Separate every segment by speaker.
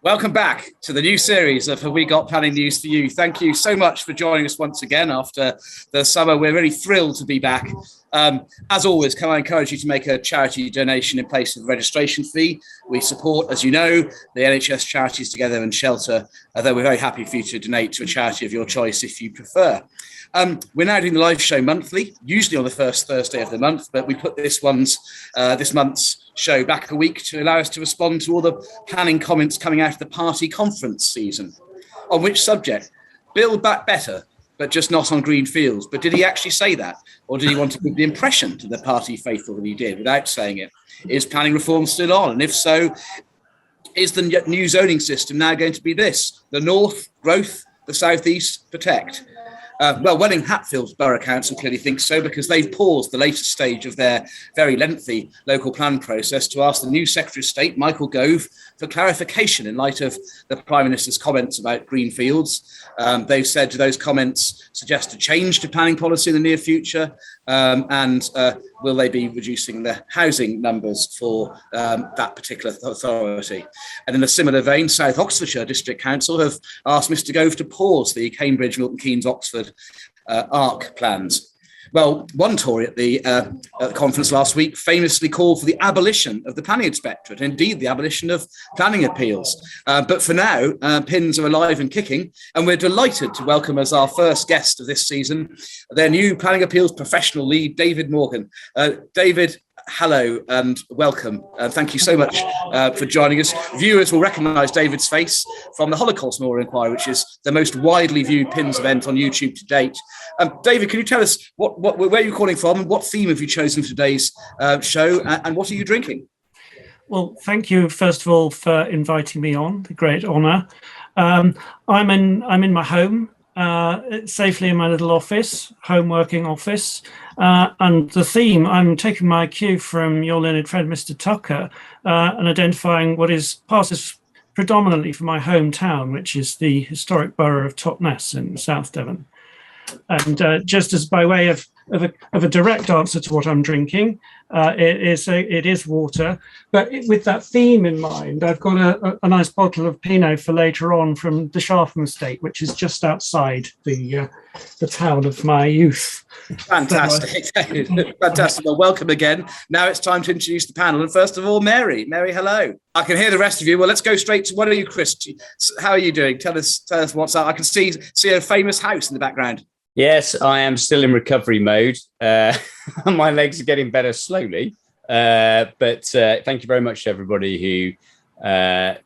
Speaker 1: Welcome back to the new series of Have We Got Planning News for You. Thank you so much for joining us once again after the summer. We're really thrilled to be back. As always, can I encourage you to make a charity donation in place of the registration fee? We support, as you know, the NHS Charities Together and Shelter, although we're very happy for you to donate to a charity of your choice if you prefer. We're now doing the live show monthly, usually on the first Thursday of the month, but we put this month's show back a week to allow us to respond to all the planning comments coming out of the party conference season. On which subject? Build back better, but just not on green fields. But did he actually say that? Or did he want to give the impression to the party faithful that he did without saying it? Is planning reform still on? And if so, is the new zoning system now going to be this? The North, growth, the South East, protect? Welling Hatfield Borough Council clearly thinks so, because they've paused the latest stage of their very lengthy local plan process to ask the new Secretary of State, Michael Gove, for clarification in light of the Prime Minister's comments about green fields. They've said those comments suggest a change to planning policy in the near future, and will they be reducing the housing numbers for that particular authority? And in a similar vein, South Oxfordshire District Council have asked Mr Gove to pause the Cambridge, Milton Keynes, Oxford ARC plans. Well, one Tory at the conference last week famously called for the abolition of the planning inspectorate, and indeed the abolition of planning appeals. But for now, pins are alive and kicking, and we're delighted to welcome as our first guest of this season their new planning appeals professional lead, David Morgan. David, hello and welcome. Thank you so much for joining us. Viewers will recognise David's face from the Holocaust Memorial Inquiry, which is the most widely viewed PINS event on YouTube to date. David, can you tell us where you're calling from and what theme have you chosen for today's show, and what are you drinking?
Speaker 2: Well, thank you, first of all, for inviting me on. A great honour. I'm in my home, safely in my little office, home working office. And the theme, I'm taking my cue from your learned friend, Mr. Tucker, and identifying what passes predominantly for my hometown, which is the historic borough of Totnes in South Devon. And just as by way of a direct answer to what I'm drinking, it is water. But with that theme in mind, I've got a nice bottle of Pinot for later on from the Sharpham estate, which is just outside the town of my youth.
Speaker 1: Fantastic. Fantastic. Well, welcome again. Now it's time to introduce the panel. And first of all, Mary. Mary, hello. I can hear the rest of you. Well, let's go straight to, what are you, Chris? How are you doing? Tell us what's up. I can see a famous house in the background.
Speaker 3: Yes, I am still in recovery mode. My legs are getting better slowly. But thank you very much to everybody who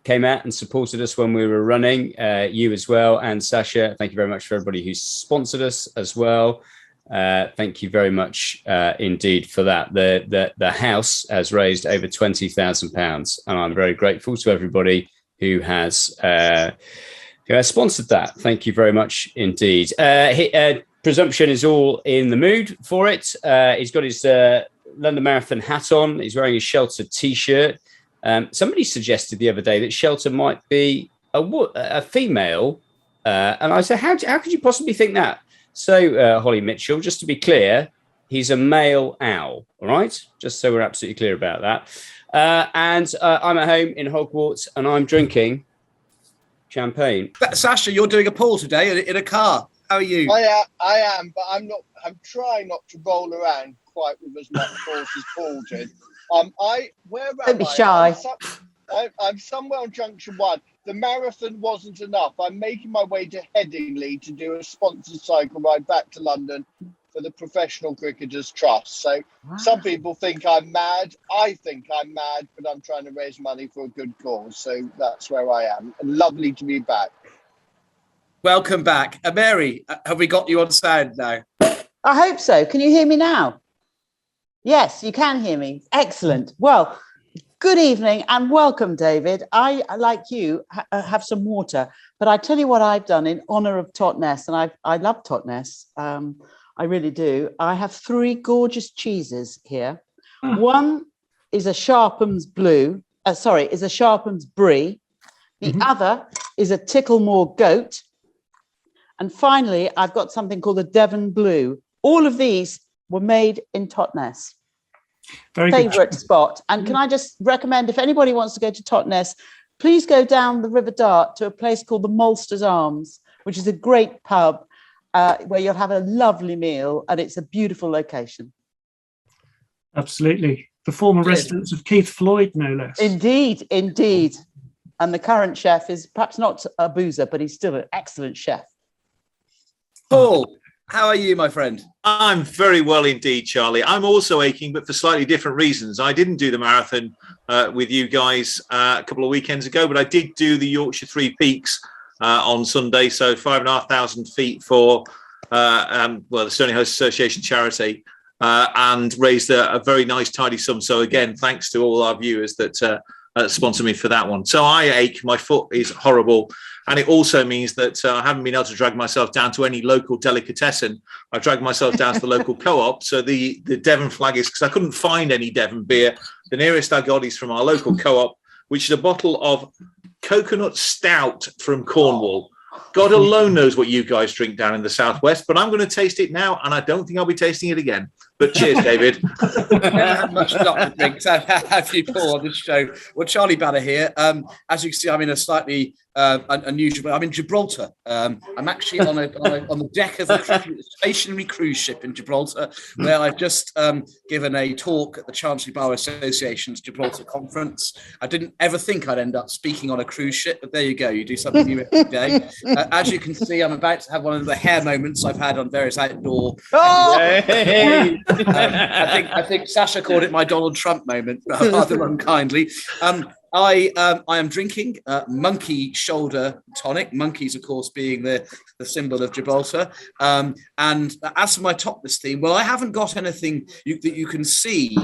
Speaker 3: came out and supported us when we were running. You as well. And Sasha, thank you very much for everybody who sponsored us as well. Thank you very much indeed for that. The house has raised over £20,000, and I'm very grateful to everybody who has sponsored that. Thank you very much indeed. Presumption is all in the mood for it. He's got his London Marathon hat on. He's wearing his Shelter T-shirt. Somebody suggested the other day that Shelter might be a female. And I said, how could you possibly think that? So, Holly Mitchell, just to be clear, he's a male owl, all right? Just so we're absolutely clear about that. And I'm at home in Hogwarts, and I'm drinking champagne.
Speaker 1: Sasha, you're doing a poll today in a car. How are you?
Speaker 4: I am, but I'm not. I'm trying not to roll around quite with as much force as Paul did.
Speaker 5: Don't be shy.
Speaker 4: I'm somewhere on Junction 1. The marathon wasn't enough. I'm making my way to Headingley to do a sponsored cycle ride back to London for the Professional Cricketers Trust. So Some people think I'm mad. I think I'm mad, but I'm trying to raise money for a good cause. So that's where I am. And lovely to be back.
Speaker 1: Welcome back. Mary, have we got you on sound now?
Speaker 5: I hope so. Can you hear me now? Yes, you can hear me. Excellent. Well, good evening and welcome, David. I, like you, have some water, but I tell you what I've done in honour of Totnes, and I love Totnes. I really do. I have 3 gorgeous cheeses here. One is a Sharpham's Brie. The other is a Ticklemore Goat. And finally, I've got something called a Devon Blue. All of these were made in Totnes. Favourite spot. And can I just recommend, if anybody wants to go to Totnes, please go down the River Dart to a place called the Malsters Arms, which is a great pub where you'll have a lovely meal, and it's a beautiful location.
Speaker 2: Absolutely. The former residence of Keith Floyd, no less.
Speaker 5: Indeed, indeed. And the current chef is perhaps not a boozer, but he's still an excellent chef.
Speaker 1: Paul, how are you, my friend?
Speaker 6: I'm very well indeed, Charlie. I'm also aching, but for slightly different reasons. I didn't do the marathon with you guys a couple of weekends ago, but I did do the Yorkshire Three Peaks on Sunday, so 5,500 feet for the Stony Host Association charity, and raised a very nice, tidy sum. So again, thanks to all our viewers that sponsor me for that one. So I ache, my foot is horrible. And it also means that I haven't been able to drag myself down to any local delicatessen. I've dragged myself down to the local co-op. So the Devon flag is, because I couldn't find any Devon beer. The nearest I got is from our local co-op, which is a bottle of coconut stout from Cornwall. God alone knows what you guys drink down in the southwest, but I'm going to taste it now, and I don't think I'll be tasting it again. But cheers, David.
Speaker 1: Much luck to drink. So have you, Paul, on this show? Well, Charlie Banner here. As you can see, I'm in a slightly unusual. I'm in Gibraltar. I'm actually on the deck of a stationary cruise ship in Gibraltar, where I've just given a talk at the Chancery Bar Association's Gibraltar conference. I didn't ever think I'd end up speaking on a cruise ship, but there you go. You do something new every day. As you can see, I'm about to have one of the hair moments I've had on various outdoor.
Speaker 3: Hey.
Speaker 1: I think Sasha called it my Donald Trump moment, rather unkindly. I am drinking monkey shoulder tonic. Monkeys, of course, being the symbol of Gibraltar. And as for my topless theme, well, I haven't got anything that you can see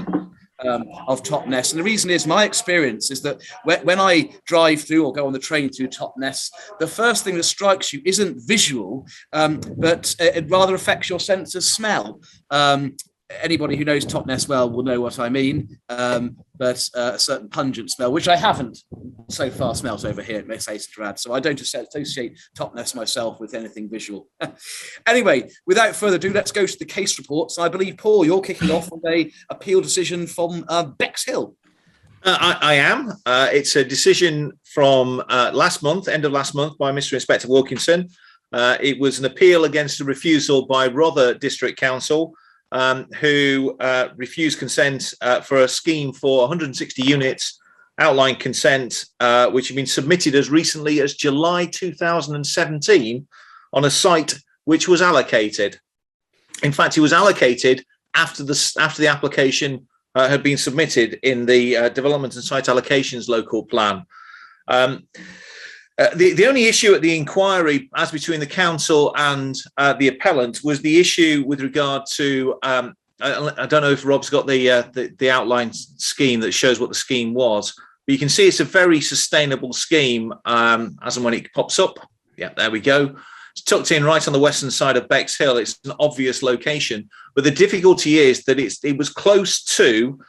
Speaker 1: of Totnes. And the reason is my experience is that when I drive through or go on the train through Totnes, the first thing that strikes you isn't visual, but it rather affects your sense of smell. Anybody who knows Totnes well will know what I mean, but a certain pungent smell, which I haven't so far smelt over here at Miss Astrad, so I don't associate Totnes myself with anything visual. Anyway, without further ado, let's go to the case reports. I believe, Paul, you're kicking off with an appeal decision from Becks Hill.
Speaker 6: I am. It's a decision from last month, end of last month, by Mr. Inspector Wilkinson. It was an appeal against a refusal by Rother District Council, who refused consent for a scheme for 160 units, outline consent, which had been submitted as recently as July 2017 on a site which was allocated. In fact, it was allocated after the application had been submitted in the Development and Site Allocations Local Plan. The only issue at the inquiry, as between the council and the appellant, was the issue with regard to I don't know if Rob's got the outline scheme that shows what the scheme was, but you can see it's a very sustainable scheme as and when it pops up. Yeah, there we go. It's tucked in right on the western side of Becks Hill. It's an obvious location, but the difficulty is that it was close to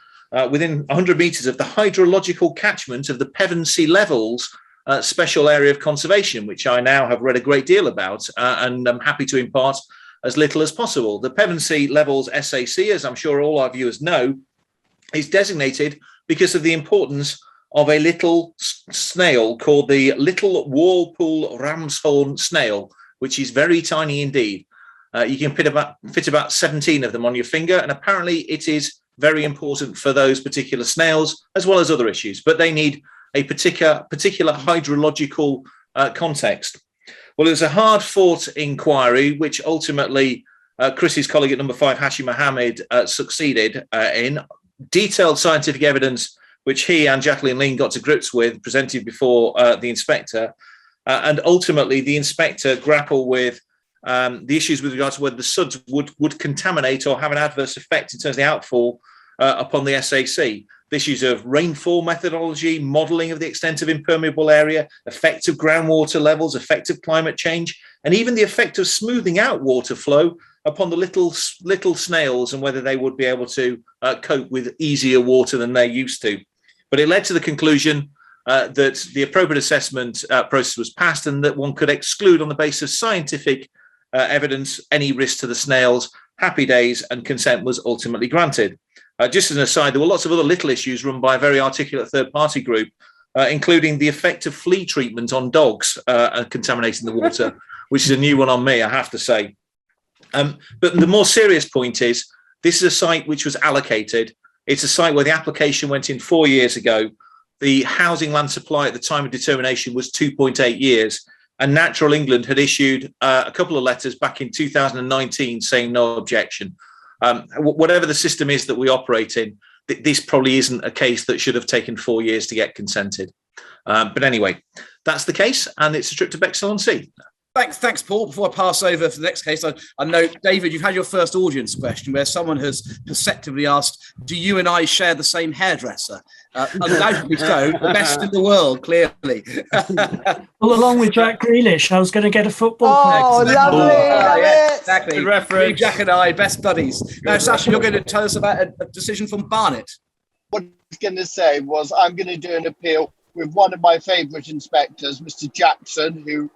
Speaker 6: within 100 metres of the hydrological catchment of the Pevensey Levels special area of conservation, which I now have read a great deal about, and I'm happy to impart as little as possible. The Pevensey Levels SAC, as I'm sure all our viewers know, is designated because of the importance of a little snail called the Little Walpole Ramshorn snail, which is very tiny indeed. You can fit about 17 of them on your finger, and apparently it is very important for those particular snails, as well as other issues, but they need a particular hydrological context. Well, it was a hard-fought inquiry, which ultimately Chris's colleague at number 5, Hashim Mohammed, succeeded in. Detailed scientific evidence, which he and Jacqueline Lean got to grips with, presented before the inspector. And ultimately, the inspector grappled with the issues with regard to whether the suds would contaminate or have an adverse effect in terms of the outfall upon the SAC. The issues of rainfall methodology, modelling of the extent of impermeable area, effect of groundwater levels, effect of climate change, and even the effect of smoothing out water flow upon the little snails and whether they would be able to cope with easier water than they're used to. But it led to the conclusion that the appropriate assessment process was passed and that one could exclude on the basis of scientific evidence any risk to the snails. Happy days, and consent was ultimately granted. Just as an aside, there were lots of other little issues run by a very articulate third-party group including the effect of flea treatment on dogs contaminating the water, which is a new one on me, I have to say. But the more serious point is, this is a site which was allocated. It's a site where the application went in 4 years ago. The housing land supply at the time of determination was 2.8 years. And Natural England had issued a couple of letters back in 2019 saying no objection. Whatever the system is that we operate in, this probably isn't a case that should have taken 4 years to get consented. But anyway, that's the case, and it's a trip to Becks Hill on Sea.
Speaker 1: Thanks, Paul. Before I pass over for the next case, I know, David, you've had your first audience question where someone has perceptively asked, do you and I share the same hairdresser? Undoubtedly so, the best in the world, clearly.
Speaker 2: Well, along with Jack Grealish, I was going to get a football player.
Speaker 5: Oh, lovely.
Speaker 1: Yeah, exactly.
Speaker 3: Good reference.
Speaker 1: Jack and I, best buddies. Now, Sasha, you're going to tell us about a decision from Barnet.
Speaker 4: What I was going to say was I'm going to do an appeal with one of my favourite inspectors, Mr. Jackson, who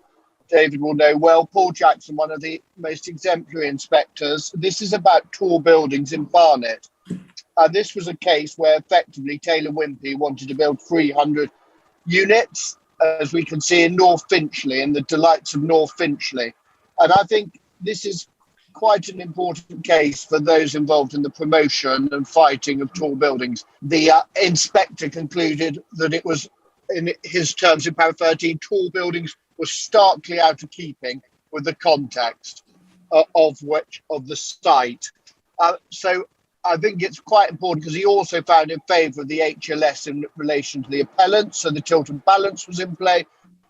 Speaker 4: David will know well. Paul Jackson, one of the most exemplary inspectors. This is about tall buildings in Barnet. This was a case where effectively Taylor Wimpey wanted to build 300 units, as we can see in North Finchley, in the delights of North Finchley. And I think this is quite an important case for those involved in the promotion and fighting of tall buildings. The inspector concluded that it was, in his terms in paragraph 13, tall buildings were starkly out of keeping with the context of the site. So I think it's quite important because he also found in favour of the HLS in relation to the appellant, so the tilt and balance was in play.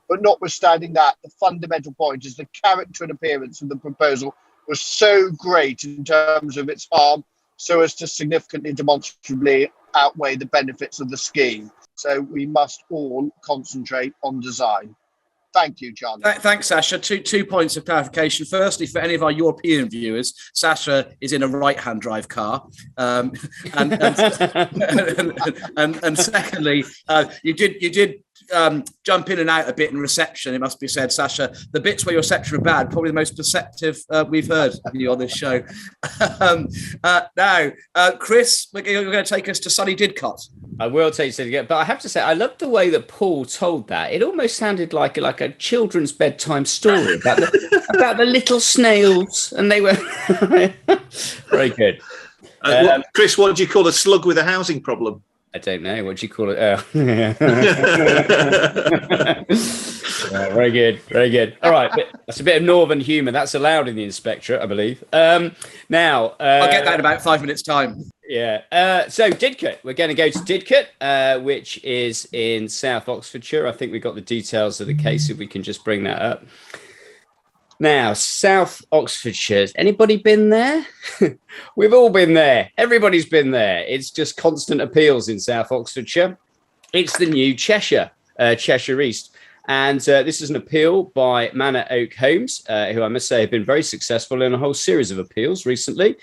Speaker 4: But notwithstanding that, the fundamental point is the character and appearance of the proposal was so great in terms of its harm, so as to significantly demonstrably outweigh the benefits of the scheme. So we must all concentrate on design. Thank you, John.
Speaker 1: Thanks, Sasha. Two points of clarification. Firstly, for any of our European viewers, Sasha is in a right-hand drive car. And secondly, you did jump in and out a bit in reception, it must be said, Sasha. The bits where your reception were bad, probably the most perceptive we've heard of you on this show. Now, Chris, you're going to take us to sunny Didcot.
Speaker 3: I will take you again, but I have to say, I love the way that Paul told that. It almost sounded like a children's bedtime story about the little snails, and they were very good.
Speaker 6: Chris, what do you call a slug with a housing problem?
Speaker 3: I don't know. What do you call it? Oh. Yeah, very good. Very good. All right. That's a bit of northern humour. That's allowed in the Inspectorate, I believe. Now,
Speaker 1: I'll get that in about 5 minutes' time.
Speaker 3: Yeah. So Didcot. We're going to go to Didcot, which is in South Oxfordshire. I think we've got the details of the case, if we can just bring that up. Now, South Oxfordshire, has anybody been there? We've all been there. Everybody's been there. It's just constant appeals in South Oxfordshire. It's the new Cheshire, Cheshire East. And this is an appeal by Manor Oak Homes, who I must say have been very successful in a whole series of appeals recently.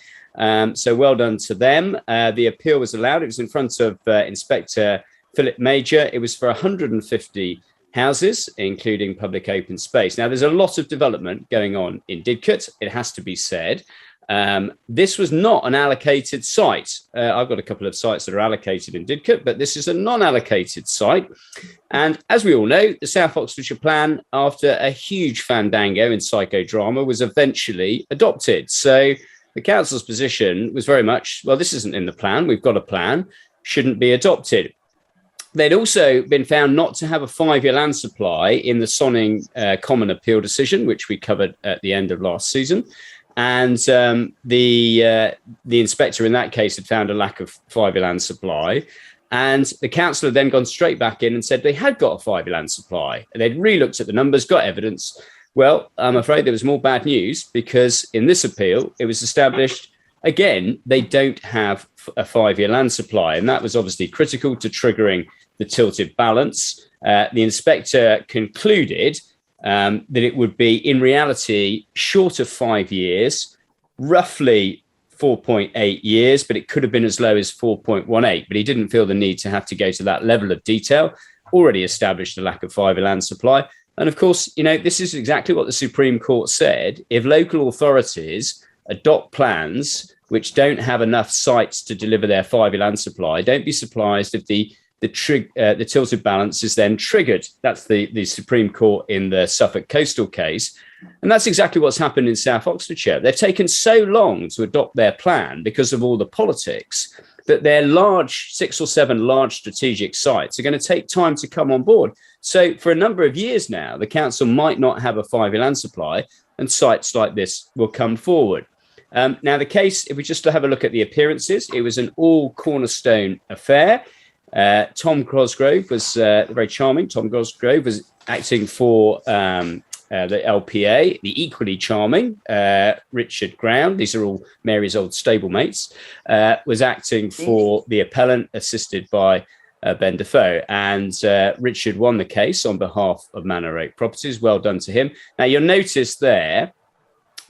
Speaker 3: So well done to them. The appeal was allowed. It was in front of Inspector Philip Major. It was for 150 houses, including public open space. Now, there's a lot of development going on in Didcot, it has to be said. This was not an allocated site. I've got a couple of sites that are allocated in Didcot, but this is a non-allocated site. And as we all know, the South Oxfordshire Plan, after a huge fandango in psychodrama, was eventually adopted. So the council's position was very much, well, this isn't in the plan. We've got a plan, shouldn't be adopted. They'd also been found not to have a 5-year land supply in the Sonning Common Appeal decision, which we covered at the end of last season. And the inspector in that case had found a lack of 5-year land supply. And the council had then gone straight back in and said they had got a 5-year land supply. And they'd re-looked at the numbers, got evidence. Well, I'm afraid there was more bad news, because in this appeal, it was established, again, they don't have a 5-year land supply. And that was obviously critical to triggering the tilted balance. The inspector concluded that it would be, in reality, short of 5 years, roughly 4.8 years, but it could have been as low as 4.18. But he didn't feel the need to have to go to that level of detail, already established a lack of 5-year land supply. And of course, you know, this is exactly what the Supreme Court said. If local authorities adopt plans which don't have enough sites to deliver their 5-year land supply, don't be surprised if the the tilted balance is then triggered. That's the Supreme Court in the Suffolk coastal case. And that's exactly what's happened in South Oxfordshire. They've taken so long to adopt their plan because of all the politics that their 6 or 7 large strategic sites are going to take time to come on board. So for a number of years now, the council might not have a 5-year land supply, and sites like this will come forward. Now, the case, if we just have a look at the appearances, it was an all cornerstone affair. Tom Cosgrove was very charming. Tom Cosgrove was acting for the LPA, the equally charming Richard Ground. These are all Mary's old stablemates. Was acting for the appellant, assisted by Ben Defoe. And Richard won the case on behalf of Manor Oak Properties. Well done to him. Now, you'll notice there,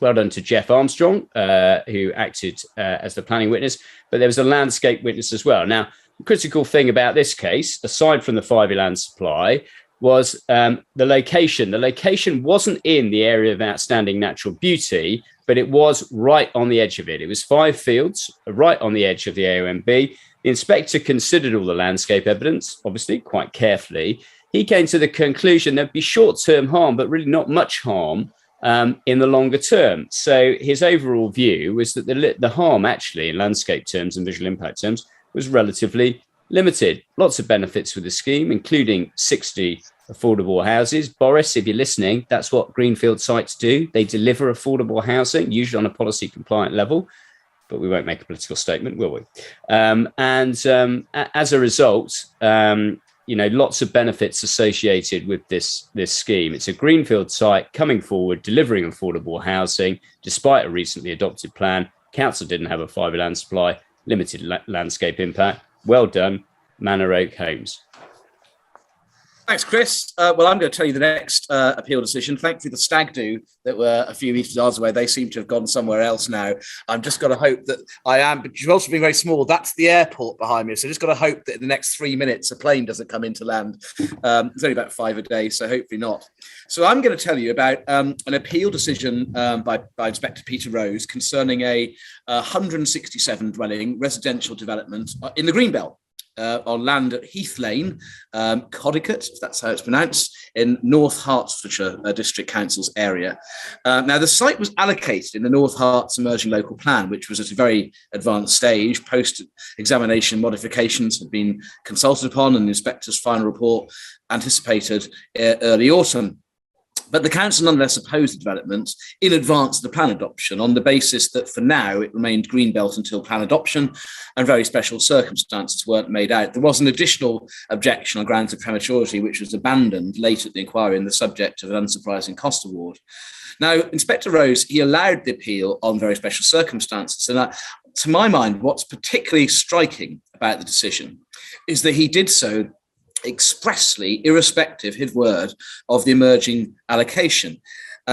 Speaker 3: well done to Jeff Armstrong, who acted as the planning witness, but there was a landscape witness as well. Now, the critical thing about this case, aside from the 5-year land supply, was the location. The location wasn't in the area of outstanding natural beauty, but it was right on the edge of it. It was 5 fields, right on the edge of the AONB. The inspector considered all the landscape evidence, obviously, quite carefully. He came to the conclusion there'd be short-term harm, but really not much harm in the longer term. So his overall view was that the harm, actually, in landscape terms and visual impact terms, was relatively limited. Lots of benefits with the scheme, including 60 affordable houses. Boris, if you're listening, that's what greenfield sites do. They deliver affordable housing, usually on a policy compliant level, but we won't make a political statement, will we? As a result, lots of benefits associated with this scheme. It's a greenfield site coming forward, delivering affordable housing, despite a recently adopted plan. Council didn't have a 5-year land supply, limited landscape impact. Well done, Manor Oak Homes.
Speaker 1: Thanks, Chris. Well, I'm going to tell you the next appeal decision. Thankfully, the stag do that were a few metres yards away, they seem to have gone somewhere else now. I'm just got to hope that but you've also been very small. That's the airport behind me. So just got to hope that in the next 3 minutes, a plane doesn't come into land. It's only about 5 a day, so hopefully not. So I'm going to tell you about an appeal decision by Inspector Peter Rose concerning a 167 dwelling residential development in the Greenbelt. On land at Heath Lane, Coddenham, if that's how it's pronounced, in North Hertfordshire District Council's area. Now, the site was allocated in the North Herts Emerging Local Plan, which was at a very advanced stage. Post-examination modifications had been consulted upon, and the inspector's final report anticipated early autumn. But the council nonetheless opposed the development in advance of the plan adoption on the basis that for now it remained Greenbelt until plan adoption and very special circumstances weren't made out. There was an additional objection on grounds of prematurity, which was abandoned late at the inquiry and the subject of an unsurprising cost award. Now, Inspector Rose, he allowed the appeal on very special circumstances. And to my mind, what's particularly striking about the decision is that he did so expressly, irrespective, his word, of the emerging allocation.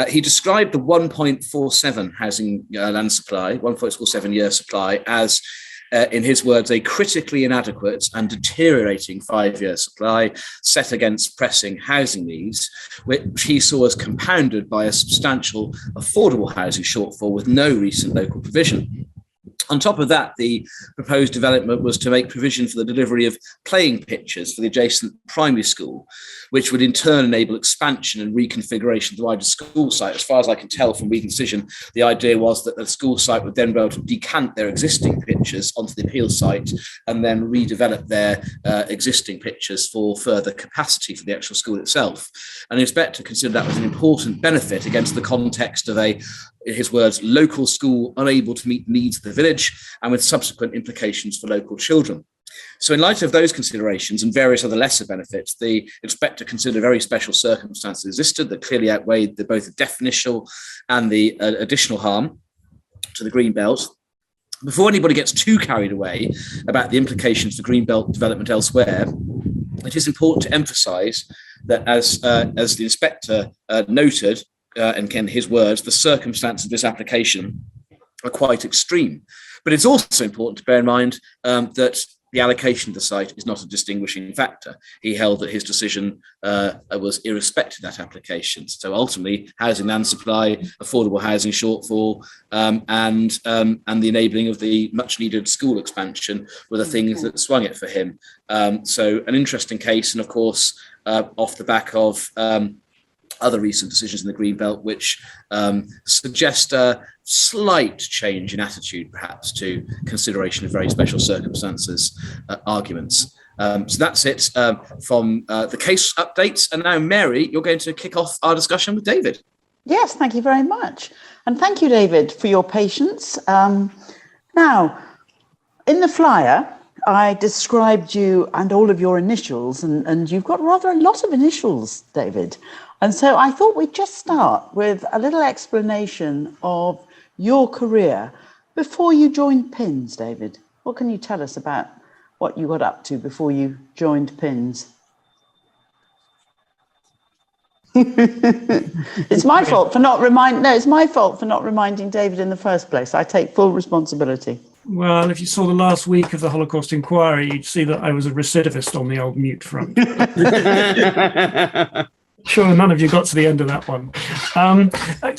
Speaker 1: He described the 1.47 housing land supply, 1.47 year supply, as, in his words, a critically inadequate and deteriorating 5-year supply set against pressing housing needs, which he saw as compounded by a substantial affordable housing shortfall with no recent local provision. On top of that, the proposed development was to make provision for the delivery of playing pitches for the adjacent primary school, which would in turn enable expansion and reconfiguration of the wider school site. As far as I can tell from reading the decision, the idea was that the school site would then be able to decant their existing pitches onto the appeal site and then redevelop their existing pitches for further capacity for the actual school itself. And the inspector considered that was an important benefit against the context of his words, local school unable to meet the needs of the village and with subsequent implications for local children. So in light of those considerations and various other lesser benefits, the inspector considered very special circumstances existed that clearly outweighed both the definitional and the additional harm to the Greenbelt. Before anybody gets too carried away about the implications for Greenbelt development elsewhere, it is important to emphasise that as the inspector noted, and again, his words, the circumstances of this application are quite extreme. But it's also important to bear in mind that the allocation of the site is not a distinguishing factor. He held that his decision was irrespective of that application. So ultimately, housing land supply, affordable housing shortfall, and the enabling of the much needed school expansion were the things that swung it for him. So an interesting case, and of course, off the back of other recent decisions in the Greenbelt, which suggest a slight change in attitude, perhaps, to consideration of very special circumstances arguments. So that's it from the case updates. And now, Mary, you're going to kick off our discussion with David.
Speaker 5: Yes, thank you very much. And thank you, David, for your patience. Now, in the flyer, I described you and all of your initials, and you've got rather a lot of initials, David. And so I thought we'd just start with a little explanation of your career before you joined PINS, David. What can you tell us about what you got up to before you joined PINS? It's my fault for not reminding David in the first place. I take full responsibility.
Speaker 2: Well, if you saw the last week of the Holocaust inquiry, you'd see that I was a recidivist on the old mute front. Sure, none of you got to the end of that one.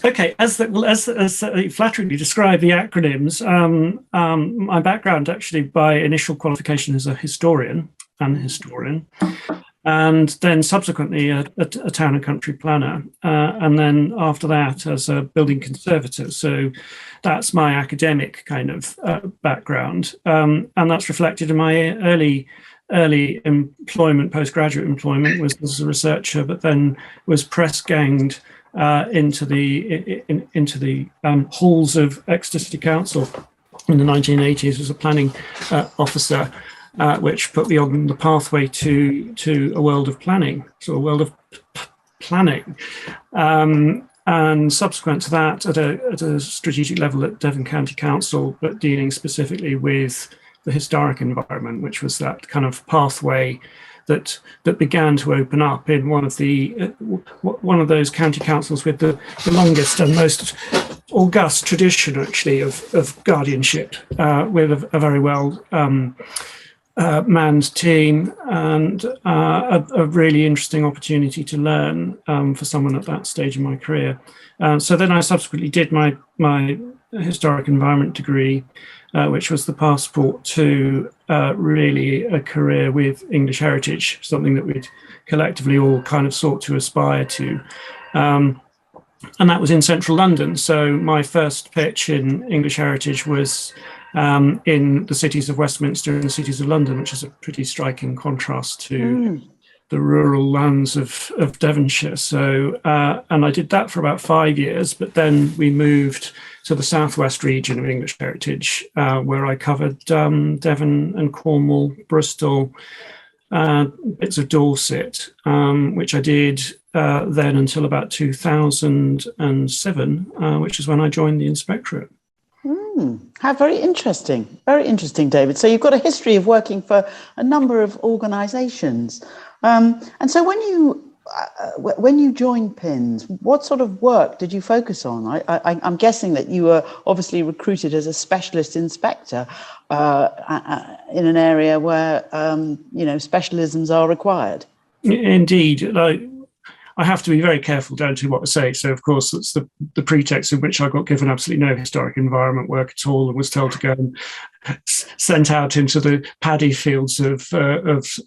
Speaker 2: Okay, as flatteringly described the acronyms, my background actually by initial qualification as a historian, and then subsequently a town and country planner, and then after that as a building conservator. So that's my academic kind of background, and that's reflected in my early employment, postgraduate employment, was as a researcher, but then was press ganged into the halls of Exeter City Council in the 1980s as a planning officer, which put me on the pathway to a world of planning, so a world of planning. And subsequent to that, at a strategic level at Devon County Council, but dealing specifically with the historic environment, which was that kind of pathway that began to open up in one of those county councils with the longest and most august tradition, actually, of guardianship, with a very well manned team, and a really interesting opportunity to learn for someone at that stage in my career. So then I subsequently did my historic environment degree, which was the passport to really a career with English heritage, something that we'd collectively all kind of sought to aspire to. And that was in central London. So my first pitch in English heritage was in the cities of Westminster and the cities of London, which is a pretty striking contrast to the rural lands of Devonshire. So, and I did that for about 5 years, but then we moved to the southwest region of English heritage, where I covered Devon and Cornwall, Bristol, bits of Dorset, which I did then until about 2007, which is when I joined the Inspectorate.
Speaker 5: How very interesting, David. So you've got a history of working for a number of organisations. And so when you joined PINS, what sort of work did you focus on? I'm guessing that you were obviously recruited as a specialist inspector in an area where specialisms are required.
Speaker 2: Indeed. I have to be very careful down to what I say. So, of course, that's the pretext in which I got given absolutely no historic environment work at all and was told to go and sent out into the paddy fields of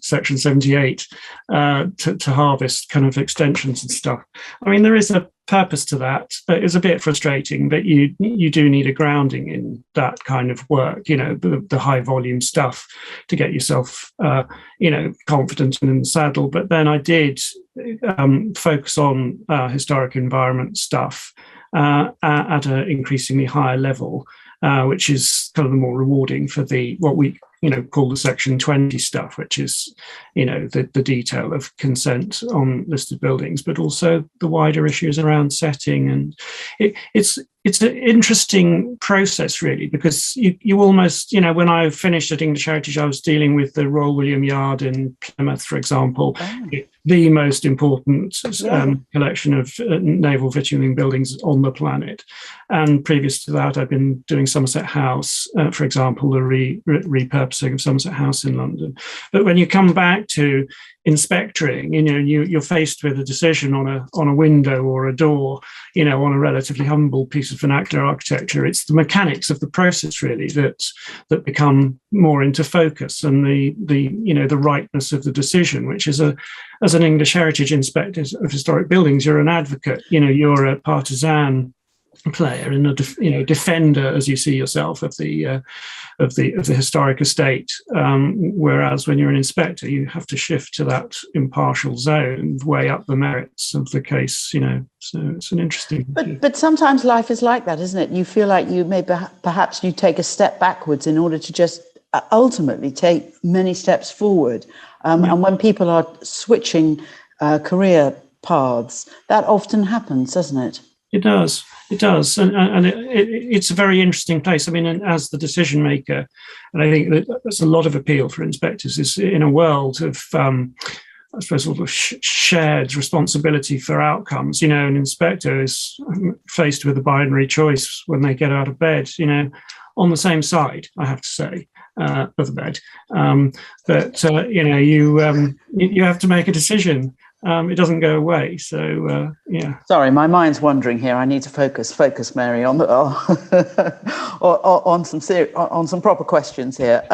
Speaker 2: Section 78 to harvest kind of extensions and stuff. I mean, there is a purpose to that. It's a bit frustrating, but you do need a grounding in that kind of work, the high volume stuff to get yourself, confident and in the saddle. But then I did focus on historic environment stuff at an increasingly higher level, which is kind of the more rewarding for what we call the Section 20 stuff, which is the detail of consent on listed buildings, but also the wider issues around setting. And it's it's an interesting process, really, because you almost, when I finished at English Heritage, I was dealing with the Royal William Yard in Plymouth, for example, the most important collection of naval victualling buildings on the planet. And previous to that, I've been doing Somerset House, for example, the repurposing of Somerset House in London. But when you come back to inspectoring, you're faced with a decision on a window or a door, on a relatively humble piece of vernacular architecture. It's the mechanics of the process, really, that become more into focus, and the rightness of the decision, which is as an English Heritage Inspector of Historic Buildings, you're an advocate, you're a partisan player and a defender, as you see yourself, of the historic estate. Whereas when you're an inspector, you have to shift to that impartial zone, weigh up the merits of the case. So it's an interesting.
Speaker 5: But sometimes life is like that, isn't it? You feel like you may perhaps you take a step backwards in order to just ultimately take many steps forward. And when people are switching career paths, that often happens, doesn't it?
Speaker 2: It does, and it's a very interesting place. I mean, as the decision maker, and I think that there's a lot of appeal for inspectors is in a world of, I suppose, sort of shared responsibility for outcomes. An inspector is faced with a binary choice when they get out of bed. On the same side, I have to say, of the bed. But you have to make a decision. It doesn't go away. So,
Speaker 5: Sorry, my mind's wandering here. I need to focus, Mary, on some proper questions here.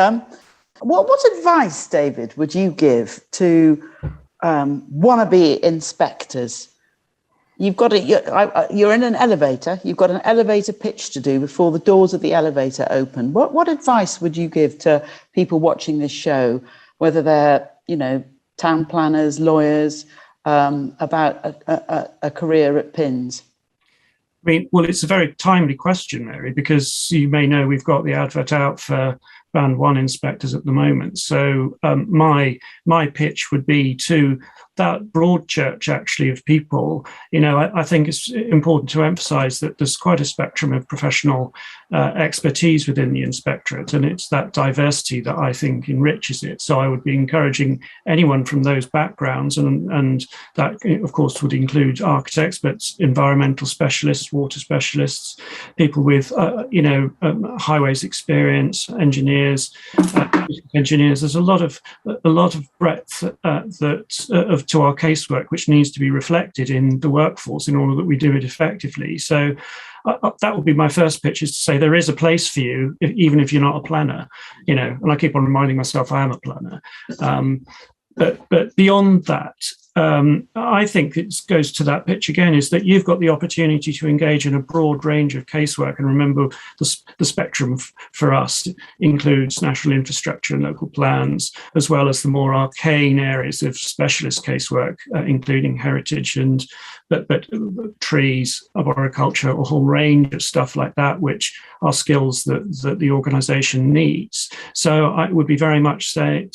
Speaker 5: What advice, David, would you give to wannabe inspectors? You're in an elevator. You've got an elevator pitch to do before the doors of the elevator open. What advice would you give to people watching this show, whether they're town planners, lawyers, about a career at PINS?
Speaker 2: I mean, well, it's a very timely question, Mary, because you may know we've got the advert out for Band 1 inspectors at the moment. So my pitch would be to that broad church, actually, of people. I think it's important to emphasise that there's quite a spectrum of professional expertise within the Inspectorate, and it's that diversity that I think enriches it. So I would be encouraging anyone from those backgrounds, and that, of course, would include architects, but environmental specialists, water specialists, people with, highways experience, engineers. There's a lot of breadth to our casework, which needs to be reflected in the workforce in order that we do it effectively. So that would be my first pitch, is to say there is a place for you, even if you're not a planner. And I keep on reminding myself I am a planner. But beyond that, I think it goes to that pitch again, is that you've got the opportunity to engage in a broad range of casework. And remember, the spectrum for us includes national infrastructure and local plans, as well as the more arcane areas of specialist casework, including heritage but trees, arboriculture, a whole range of stuff like that, which are skills that the organisation needs. So I would be very much saying,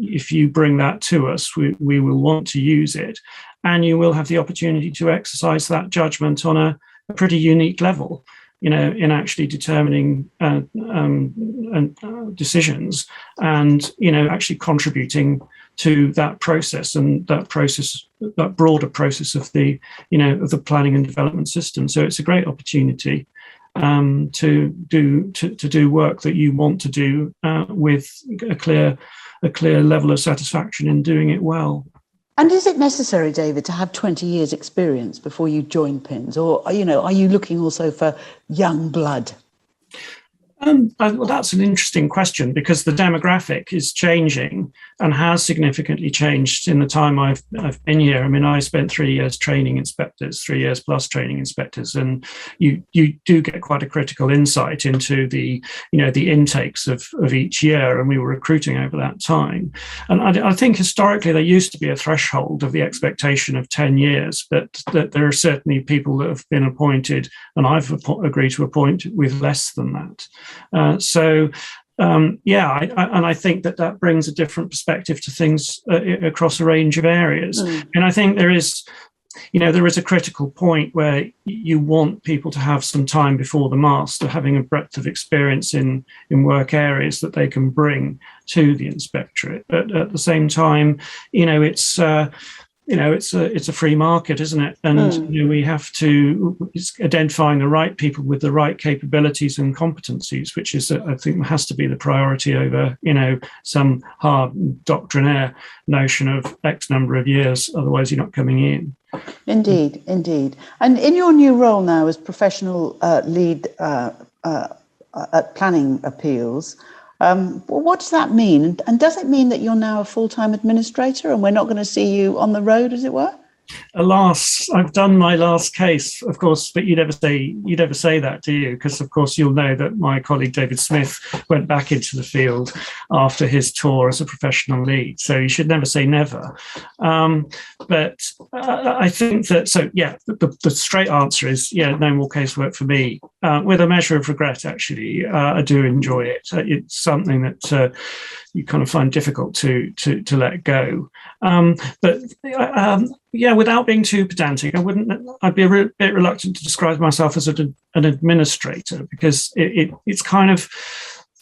Speaker 2: if you bring that to us, we will want to use it, and you will have the opportunity to exercise that judgment on a pretty unique level, in actually determining decisions and, actually contributing to that process, and that broader process of the planning and development system. So it's a great opportunity to do work that you want to do with a clear level of satisfaction in doing it well.
Speaker 5: And is it necessary, David, to have 20 years experience before you join PINS, or are you looking also for young blood?
Speaker 2: Well, that's an interesting question, because the demographic is changing and has significantly changed in the time I've been here. I mean, I spent 3 years training inspectors, 3 years plus training inspectors, and you do get quite a critical insight into the intakes of each year, and we were recruiting over that time. And I think historically there used to be a threshold of the expectation of 10 years, but that there are certainly people that have been appointed, and I've agreed to appoint, with less than that. I think that brings a different perspective to things across a range of areas. And I think there is there is a critical point where you want people to have some time before the master, having a breadth of experience in work areas that they can bring to the inspectorate. But at the same time, it's it's a free market, isn't it? And we have to identifying the right people with the right capabilities and competencies, which is, I think, has to be the priority over, some hard doctrinaire notion of X number of years. Otherwise, you're not coming in.
Speaker 5: Indeed. And in your new role now as professional lead at planning appeals, what does that mean? And does it mean that you're now a full-time administrator and we're not going to see you on the road, as it were?
Speaker 2: Alas, I've done my last case, of course, but you never say that, do you? Because, of course, you'll know that my colleague David Smith went back into the field after his tour as a professional lead. So you should never say never. But I think that, the straight answer is, no more casework for me, with a measure of regret, actually. I do enjoy it. It's something that you kind of find difficult to let go. Without being too pedantic, I'd be a bit reluctant to describe myself as an administrator, because it's kind of,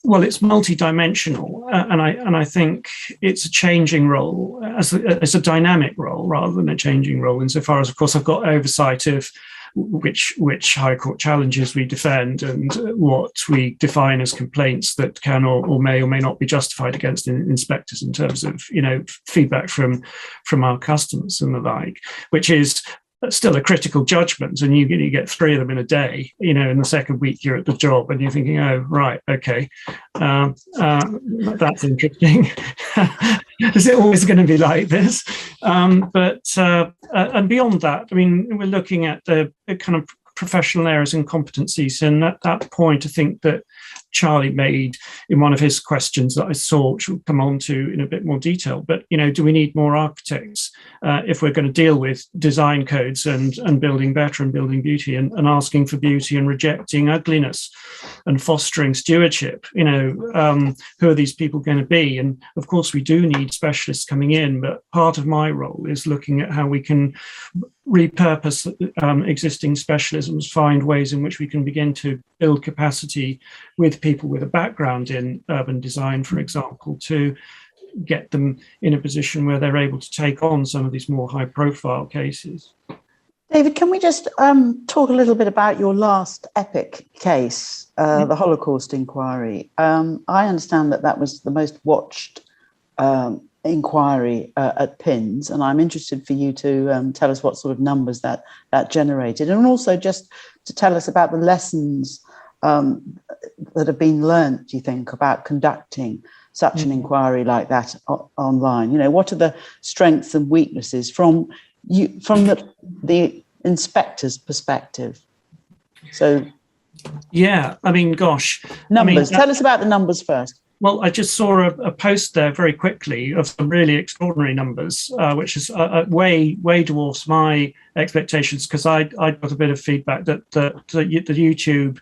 Speaker 2: it's multidimensional, and I think it's a changing role, as a dynamic role rather than a changing role, insofar as, of course, I've got oversight of which High Court challenges we defend and what we define as complaints that can or may not be justified against inspectors in terms of feedback from our customers and the like, which is still a critical judgment, and you get 3 of them in a day. In the second week you're at the job and you're thinking, oh right, okay, that's interesting. Is it always going to be like this? And beyond that, we're looking at the kind of professional areas and competencies, and at that point I think that Charlie made in one of his questions that I saw, which we'll come on to in a bit more detail, but do we need more architects if we're going to deal with design codes and building better and building beauty and asking for beauty and rejecting ugliness and fostering stewardship? Who are these people going to be? And of course we do need specialists coming in, but part of my role is looking at how we can repurpose existing specialisms, find ways in which we can begin to build capacity with people with a background in urban design, for example, to get them in a position where they're able to take on some of these more high-profile cases.
Speaker 5: David, can we just talk a little bit about your last epic case, the Holocaust inquiry? I understand that was the most watched inquiry at PINS, and I'm interested for you to tell us what sort of numbers that generated, and also just to tell us about the lessons that have been learnt, do you think, about conducting such an inquiry like that online? What are the strengths and weaknesses from the inspector's perspective? So, numbers. Tell us about the numbers first.
Speaker 2: Well, I just saw a post there very quickly of some really extraordinary numbers, which is way dwarfs my expectations, because I got a bit of feedback that the YouTube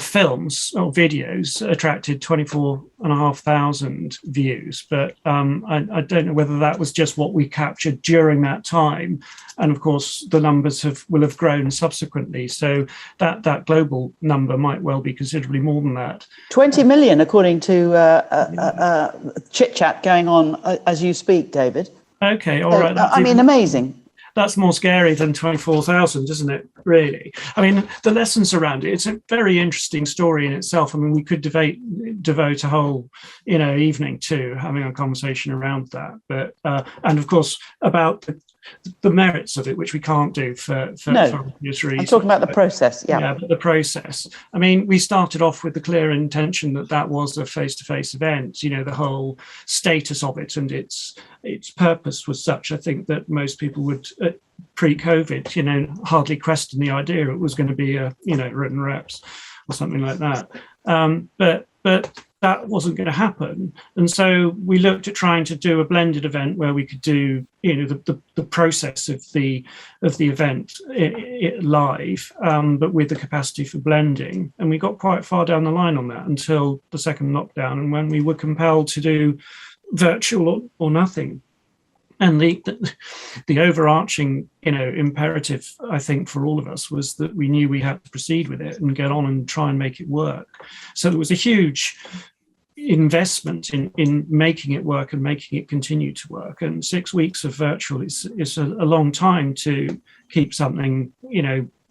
Speaker 2: films or videos attracted 24,500 views, but I don't know whether that was just what we captured during that time, and of course the numbers will have grown subsequently, so that global number might well be considerably more than that. 20
Speaker 5: million according to chit chat going on as you speak, David.
Speaker 2: Okay, all right.
Speaker 5: Amazing.
Speaker 2: That's more scary than 24,000, isn't it, really? The lessons around it, it's a very interesting story in itself. We could devote a whole evening to having a conversation around that. But and of course about the merits of it, which we can't do for obvious reasons.
Speaker 5: I'm talking about the process,
Speaker 2: but the process. We started off with the clear intention that was a face-to-face event. The whole status of it and its purpose was such, I think, that most people would, pre-COVID, hardly question the idea it was going to be a written reps or something like that. But that wasn't going to happen, and so we looked at trying to do a blended event where we could do the process of the event live, but with the capacity for blending. And we got quite far down the line on that until the second lockdown, and when we were compelled to do virtual or nothing. And the overarching, imperative, I think, for all of us was that we knew we had to proceed with it and get on and try and make it work. So there was a huge investment in making it work and making it continue to work. And 6 weeks of virtual is a long time to keep something,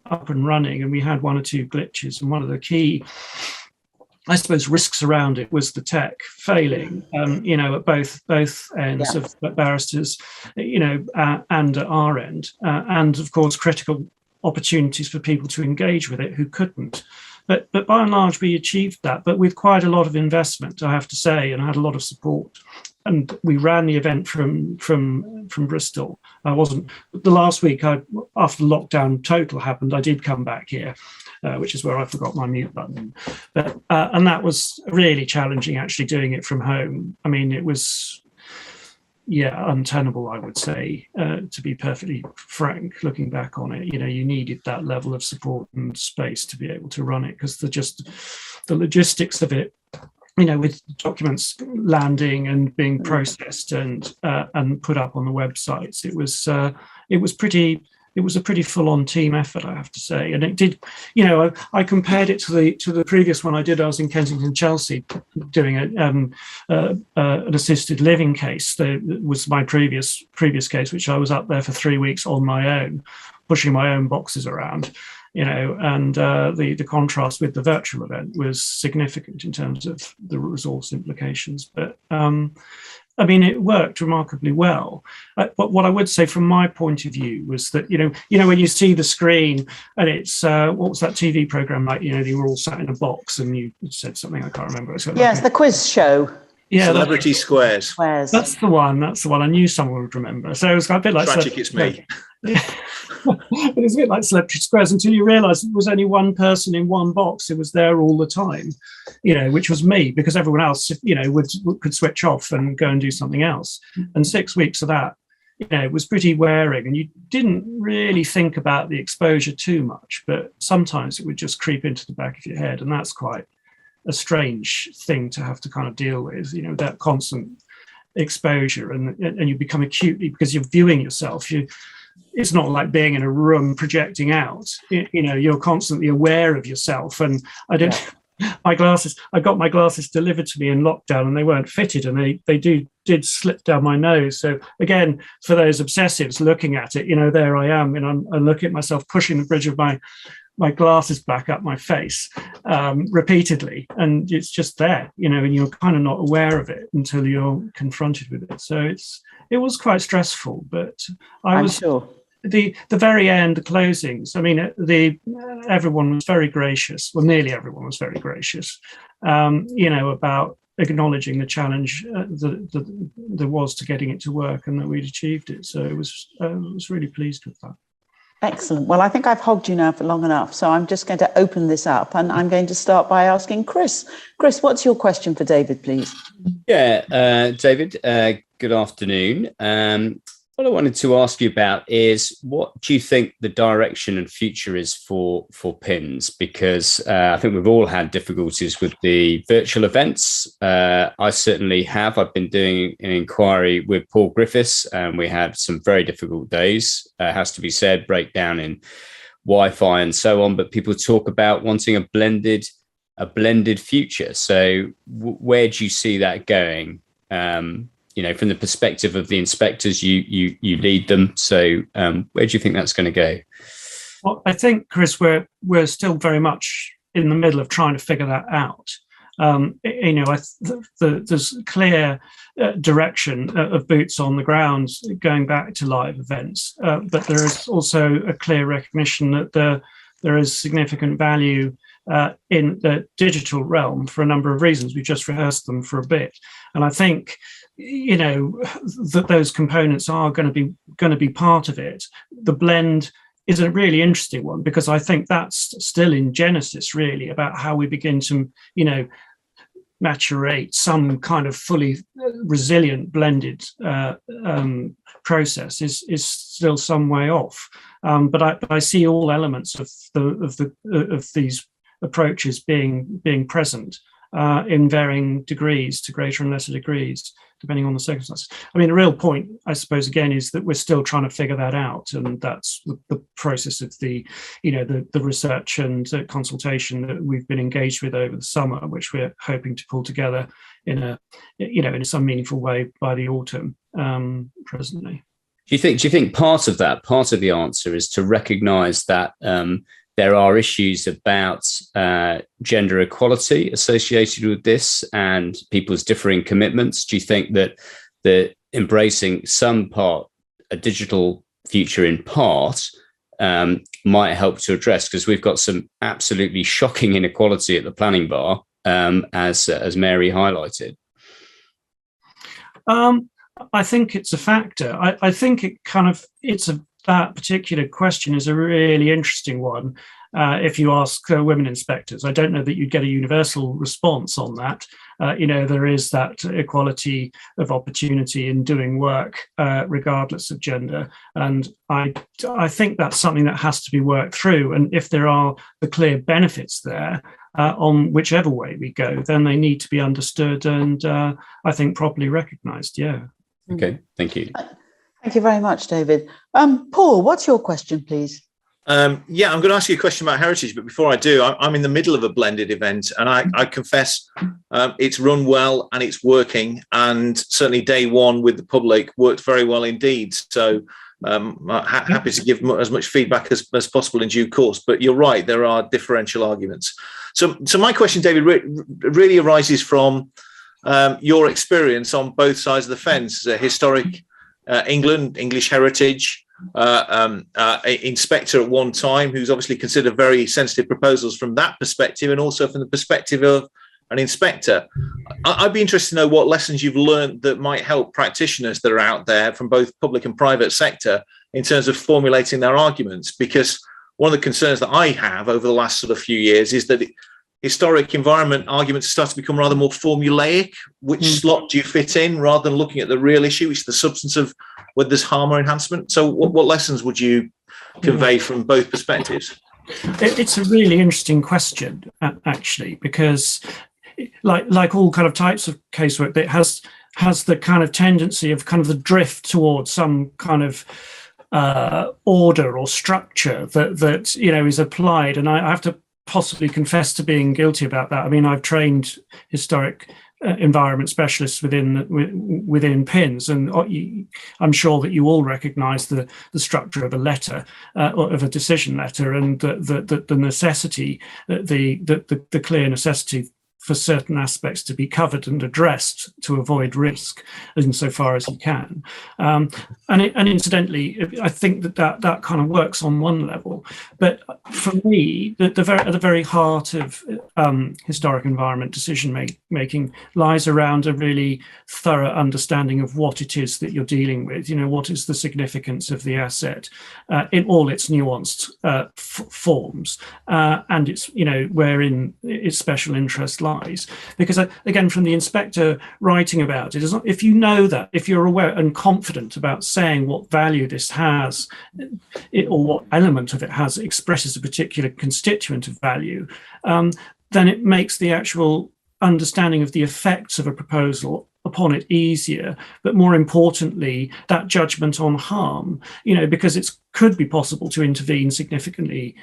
Speaker 2: up and running. And we had 1 or 2 glitches. And one of the key, I suppose, risks around it was the tech failing, at both ends of barristers, and at our end, and of course critical opportunities for people to engage with it who couldn't. But by and large, we achieved that, but with quite a lot of investment, I have to say, and I had a lot of support. And we ran the event from Bristol. I wasn't the last week. After lockdown total happened, I did come back here, which is where I forgot my mute button. But and that was really challenging, actually doing it from home. I mean, it was untenable, I would say, to be perfectly frank. Looking back on it, you needed that level of support and space to be able to run it, because the logistics of it, with documents landing and being processed and put up on the websites, it was a pretty full-on team effort, I have to say. And it did, I compared it to the previous one I did. I was in Kensington, Chelsea, doing an assisted living case. That was my previous case, which I was up there for 3 weeks on my own, pushing my own boxes around. And the contrast with the virtual event was significant in terms of the resource implications. But I mean, it worked remarkably well. But what I would say from my point of view was that, when you see the screen and it's, what was that TV program like? You were all sat in a box and you said something, I can't remember.
Speaker 5: It's the quiz show.
Speaker 6: Yeah, Celebrity Squares.
Speaker 5: That's
Speaker 2: the one. I knew someone would remember. So it was a bit like
Speaker 6: Tragic, it's me.
Speaker 2: But it's a bit like Celebrity Squares until you realise it was only one person in one box. It was there all the time, which was me, because everyone else, could switch off and go and do something else. And 6 weeks of that, it was pretty wearing, and you didn't really think about the exposure too much, but sometimes it would just creep into the back of your head, and that's quite a strange thing to have to kind of deal with, that constant exposure, and you become acutely, because you're viewing yourself, it's not like being in a room projecting out, you're constantly aware of yourself. And I got my glasses delivered to me in lockdown, and they weren't fitted, and they did slip down my nose. So again, for those obsessives looking at it, there I am, and I look at myself pushing the bridge of my glasses back up my face repeatedly, and it's just there, and you're kind of not aware of it until you're confronted with it. So it was quite stressful, but I'm sure. The very end, the closings, I mean, everyone was very gracious. Well, nearly everyone was very gracious, about acknowledging the challenge that there was to getting it to work, and that we'd achieved it. So I was really pleased with that.
Speaker 5: Excellent. Well, I think I've hogged you now for long enough, so I'm just going to open this up, and I'm going to start by asking Chris. Chris, what's your question for David, please?
Speaker 3: Yeah, David, good afternoon. What I wanted to ask you about is, what do you think the direction and future is for PINs? Because I think we've all had difficulties with the virtual events. I certainly have. I've been doing an inquiry with Paul Griffiths, and we had some very difficult days, has to be said, breakdown in Wi-Fi and so on. But people talk about wanting a blended future. So where do you see that going? From the perspective of the inspectors, you lead them. So where do you think that's going to go?
Speaker 2: Well, I think, Chris, we're still very much in the middle of trying to figure that out. There's clear direction of boots on the ground going back to live events, but there is also a clear recognition that there is significant value in the digital realm for a number of reasons. We've just rehearsed them for a bit, and I think that those components are going to be part of it. The blend is a really interesting one, because I think that's still in genesis, really, about how we begin to maturate some kind of fully resilient blended process is still some way off. But I see all elements of these approaches being present in varying degrees, to greater and lesser degrees. depending on the circumstances. I mean, the real point, I suppose, again, is that we're still trying to figure that out, and that's the process of the research and consultation that we've been engaged with over the summer, which we're hoping to pull together in some meaningful way by the autumn. Presently,
Speaker 3: do you think part of the answer is to recognise that there are issues about gender equality associated with this and people's differing commitments? Do you think that embracing a digital future in part might help to address? Because we've got some absolutely shocking inequality at the planning bar, as Mary highlighted.
Speaker 2: I think it's a factor. I think that particular question is a really interesting one. If you ask women inspectors, I don't know that you'd get a universal response on that. There is that equality of opportunity in doing work, regardless of gender. And I think that's something that has to be worked through. And if there are the clear benefits there, on whichever way we go, then they need to be understood and I think properly recognised. Yeah.
Speaker 3: Okay, thank you.
Speaker 5: Thank you very much, David. Paul, what's your question, please?
Speaker 6: I'm going to ask you a question about heritage, but before I do, I'm in the middle of a blended event, and I confess it's run well and it's working, and certainly day one with the public worked very well indeed. So happy to give as much feedback as possible in due course. But you're right, there are differential arguments. So my question, David, really arises from your experience on both sides of the fence, historic England, English heritage, inspector at one time, who's obviously considered very sensitive proposals from that perspective, and also from the perspective of an inspector. I'd be interested to know what lessons you've learned that might help practitioners that are out there from both public and private sector in terms of formulating their arguments, because one of the concerns that I have over the last sort of few years is that historic environment arguments start to become rather more formulaic. Which slot do you fit in, rather than looking at the real issue, which is the substance of whether there's harm or enhancement? So what lessons would you convey from both perspectives?
Speaker 2: It's a really interesting question, actually, because like all kind of types of casework, that has the kind of tendency of kind of the drift towards some kind of order or structure that is applied. And I have to possibly confess to being guilty about that. I mean, I've trained historic environment specialists within PINS, and I'm sure that you all recognise the structure of a letter, or of a decision letter, and the necessity, the clear necessity for certain aspects to be covered and addressed to avoid risk insofar as you can. And incidentally, I think that kind of works on one level. But for me, at the very heart of historic environment decision making lies around a really thorough understanding of what it is that you're dealing with. What is the significance of the asset in all its nuanced forms, and it's wherein its special interest lies. Because again, from the inspector writing about it, if you know that, if you're aware and confident about saying what value this has, or what element of it has expresses a particular constituent of value, then it makes the actual understanding of the effects of a proposal upon it easier. But more importantly, that judgment on harm, because it could be possible to intervene significantly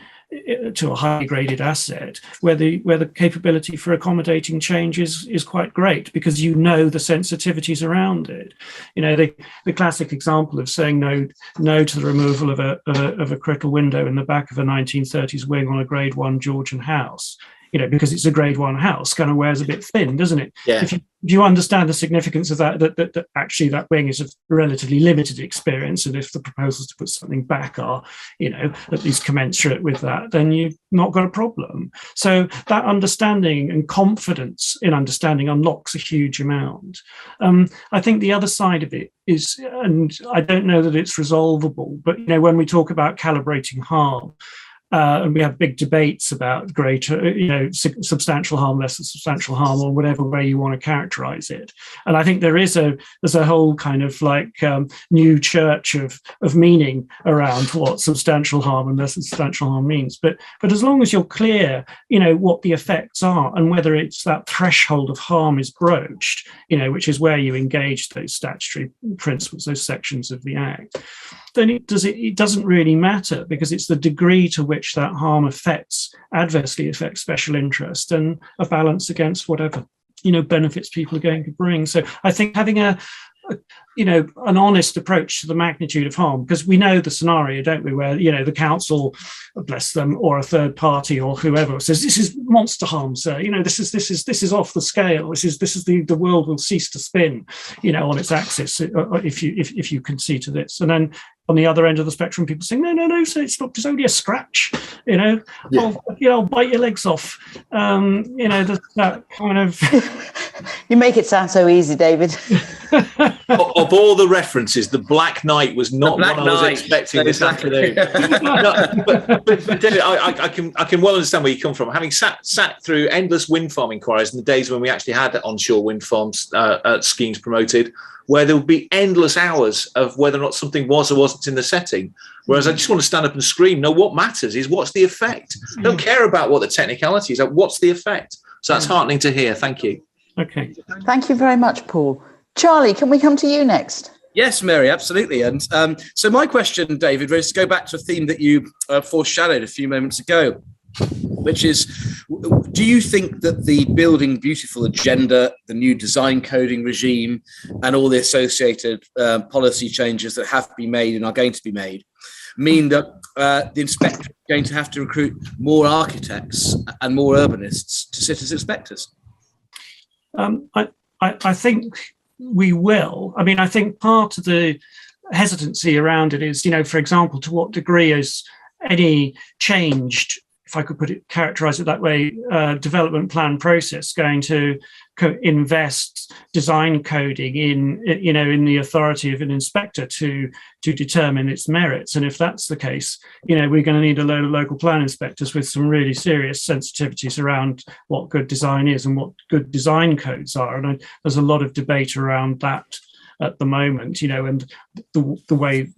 Speaker 2: to a highly graded asset where the capability for accommodating change is quite great, because the sensitivities around it. The classic example of saying no to the removal of a critical window in the back of a 1930s wing on a grade 1 Georgian house, because it's a grade 1 house, kind of wears a bit thin, doesn't it?
Speaker 6: Yeah.
Speaker 2: If you understand the significance of that actually that wing is of relatively limited experience, and if the proposals to put something back are, at least commensurate with that, then you've not got a problem. So that understanding and confidence in understanding unlocks a huge amount. I think the other side of it is, and I don't know that it's resolvable, but when we talk about calibrating harm, and we have big debates about greater, substantial harm, less than substantial harm, or whatever way you want to characterize it. And I think there's a whole kind of new church of meaning around what substantial harm and less than substantial harm means. But as long as you're clear, what the effects are and whether it's that threshold of harm is broached, which is where you engage those statutory principles, those sections of the Act, then it doesn't really matter, because it's the degree to which that harm adversely affects special interest, and a balance against whatever benefits people are going to bring. So I think having an honest approach to the magnitude of harm, because we know the scenario, don't we, where the council, bless them, or a third party or whoever says this is monster harm, sir. This is off the scale. This is the world will cease to spin, on its axis if you concede to this. And then on the other end of the spectrum, people saying no, so it's not, it's only a scratch. I'll bite your legs off. That kind of.
Speaker 5: You make it sound so easy, David.
Speaker 6: Of all the references, the Black Knight was not what I was expecting this afternoon. But David, I can well understand where you come from. Having sat through endless wind farm inquiries in the days when we actually had onshore wind farms schemes promoted, where there would be endless hours of whether or not something was or wasn't in the setting. Whereas I just want to stand up and scream, no, what matters is what's the effect. I don't care about what the technicality is, what's the effect. So that's heartening to hear. Thank you.
Speaker 2: Okay.
Speaker 5: Thank you very much, Paul. Charlie, can we come to you next?
Speaker 1: Yes, Mary, absolutely. And so my question, David, is to go back to a theme that you foreshadowed a few moments ago, which is, do you think that the Building Beautiful agenda, the new design coding regime, and all the associated policy changes that have been made and are going to be made mean that the inspector is going to have to recruit more architects and more urbanists to sit as inspectors?
Speaker 2: I think we will. I mean, I think part of the hesitancy around it is, for example, to what degree is any changed, if I could characterize it that way, development plan process going to invest design coding in the authority of an inspector to determine its merits. And if that's the case, we're going to need a load of local plan inspectors with some really serious sensitivities around what good design is and what good design codes are. And there's a lot of debate around that at the moment, and the way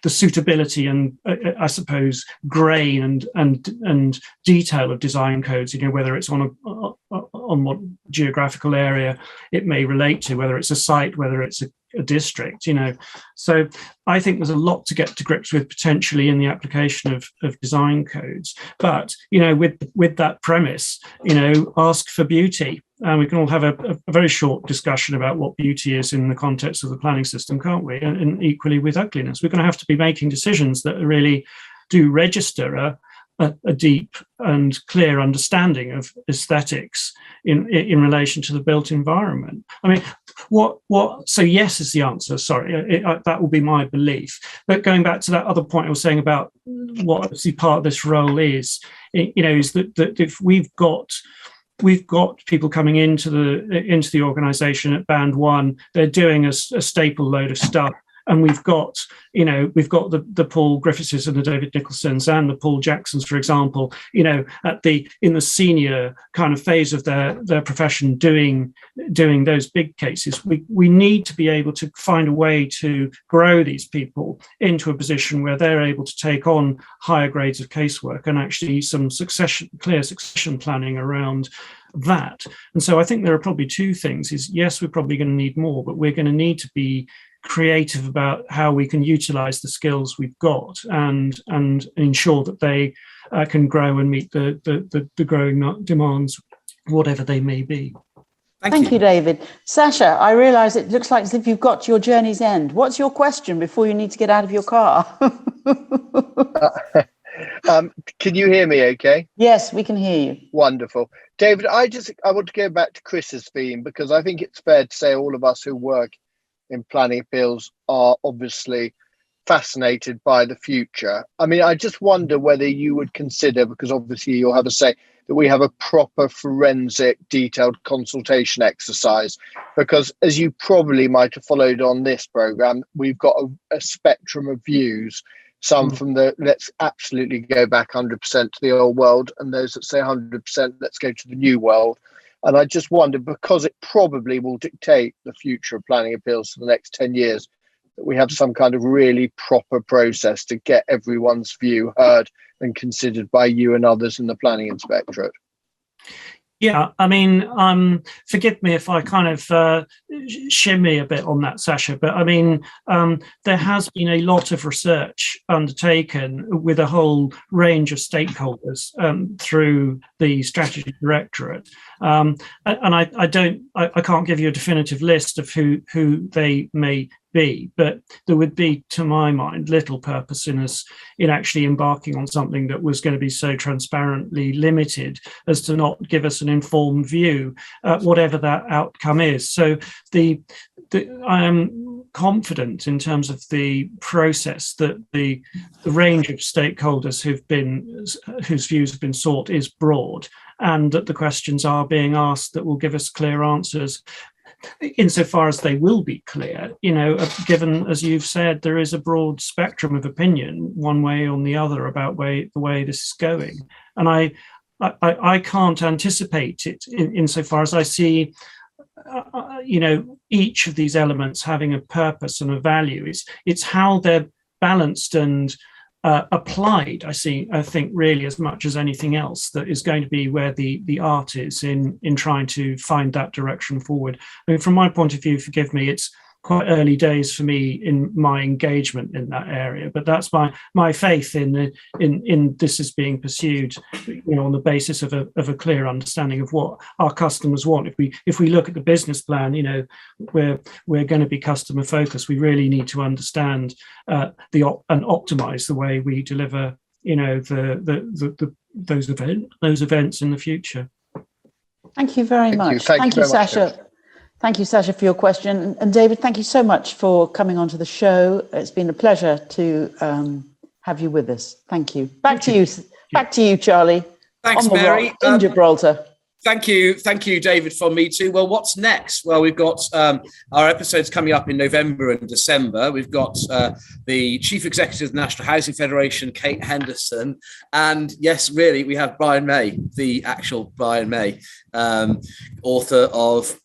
Speaker 2: the suitability and I suppose grain and detail of design codes, whether it's on what geographical area it may relate to, whether it's a site, whether it's a district, So I think there's a lot to get to grips with potentially in the application of design codes. But, with that premise, ask for beauty. We can all have a very short discussion about what beauty is in the context of the planning system, can't we? And equally with ugliness. We're going to have to be making decisions that really do register a deep and clear understanding of aesthetics in relation to the built environment. I mean, so yes is the answer, sorry, that will be my belief. But going back to that other point I was saying about what obviously part of this role is that if we've got people coming into the organisation at band 1, they're doing a staple load of stuff. And we've got the Paul Griffiths and the David Nicholsons and the Paul Jacksons, for example, in the senior kind of phase of their profession doing those big cases. We need to be able to find a way to grow these people into a position where they're able to take on higher grades of casework and actually some clear succession planning around that. And so I think there are probably two things. Is yes, we're probably going to need more, but we're going to need to be creative about how we can utilize the skills we've got and ensure that they can grow and meet the growing demands, whatever they may be.
Speaker 5: Thank you, David. Sasha, I realise it looks like as if you've got to your journey's end. What's your question before you need to get out of your car?
Speaker 4: Can you hear me okay?
Speaker 5: Yes, we can hear you.
Speaker 4: Wonderful. David, I want to go back to Chris's theme, because I think it's fair to say all of us who work in planning appeals are obviously fascinated by the future. I mean, I just wonder whether you would consider, because obviously you'll have a say, that we have a proper forensic detailed consultation exercise, because as you probably might have followed on this programme, we've got a spectrum of views Some from the let's absolutely go back 100% to the old world, and those that say 100% let's go to the new world. And I just wonder, because it probably will dictate the future of planning appeals for the next 10 years, that we have some kind of really proper process to get everyone's view heard and considered by you and others in the Planning Inspectorate.
Speaker 2: Yeah, I mean, forgive me if I kind of shimmy a bit on that, Sasha, but I mean, there has been a lot of research undertaken with a whole range of stakeholders through the Strategy Directorate. And I can't give you a definitive list of who they may be, but there would be, to my mind, little purpose in actually embarking on something that was going to be so transparently limited as to not give us an informed view, whatever that outcome is. So I am confident in terms of the process that the range of stakeholders whose views have been sought is broad, and that the questions are being asked that will give us clear answers, insofar as they will be clear, given, as you've said, there is a broad spectrum of opinion one way or the other about the way this is going. And I can't anticipate it insofar as I see, each of these elements having a purpose and a value. It's how they're balanced and applied, I think really as much as anything else, that is going to be where the art is in trying to find that direction forward. I mean, from my point of view, forgive me, it's quite early days for me in my engagement in that area, but that's my faith in this is being pursued, on the basis of a clear understanding of what our customers want. If we look at the business plan, we're going to be customer focused. We really need to understand and optimize the way we deliver, those events in the future.
Speaker 5: Thank you very much. Thank you, Sasha. Thank you, Sasha, for your question. And David, thank you so much for coming onto the show. It's been a pleasure to have you with us. Thank you. Back to you, Charlie.
Speaker 1: Thanks, Mary.
Speaker 5: In Gibraltar.
Speaker 1: Thank you, David, from me too. Well, what's next? Well, we've got our episodes coming up in November and December. We've got the Chief Executive of the National Housing Federation, Kate Henderson. And yes, really, we have Brian May, the actual Brian May, author of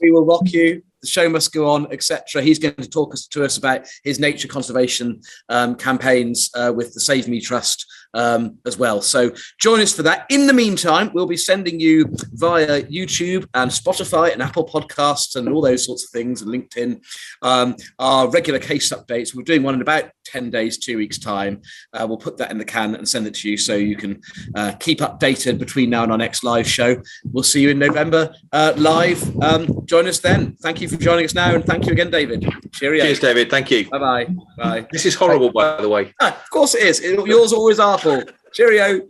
Speaker 1: We Will Rock You, The Show Must Go On, etc. He's going to talk to us about his nature conservation campaigns with the Save Me Trust as well. So join us for that. In the meantime, we'll be sending you via YouTube and Spotify and Apple Podcasts and all those sorts of things, and LinkedIn, our regular case updates. We're doing one in about 10 days, 2 weeks' time. We'll put that in the can and send it to you so you can keep updated between now and our next live show. We'll see you in November live. Join us then. Thank you for joining us now, and thank you again, David. Cheerio.
Speaker 6: Cheers, David. Thank you.
Speaker 1: Bye-bye. Bye.
Speaker 6: This is horrible, by the way.
Speaker 1: Of course it is. Yours always are, Paul. Cheerio.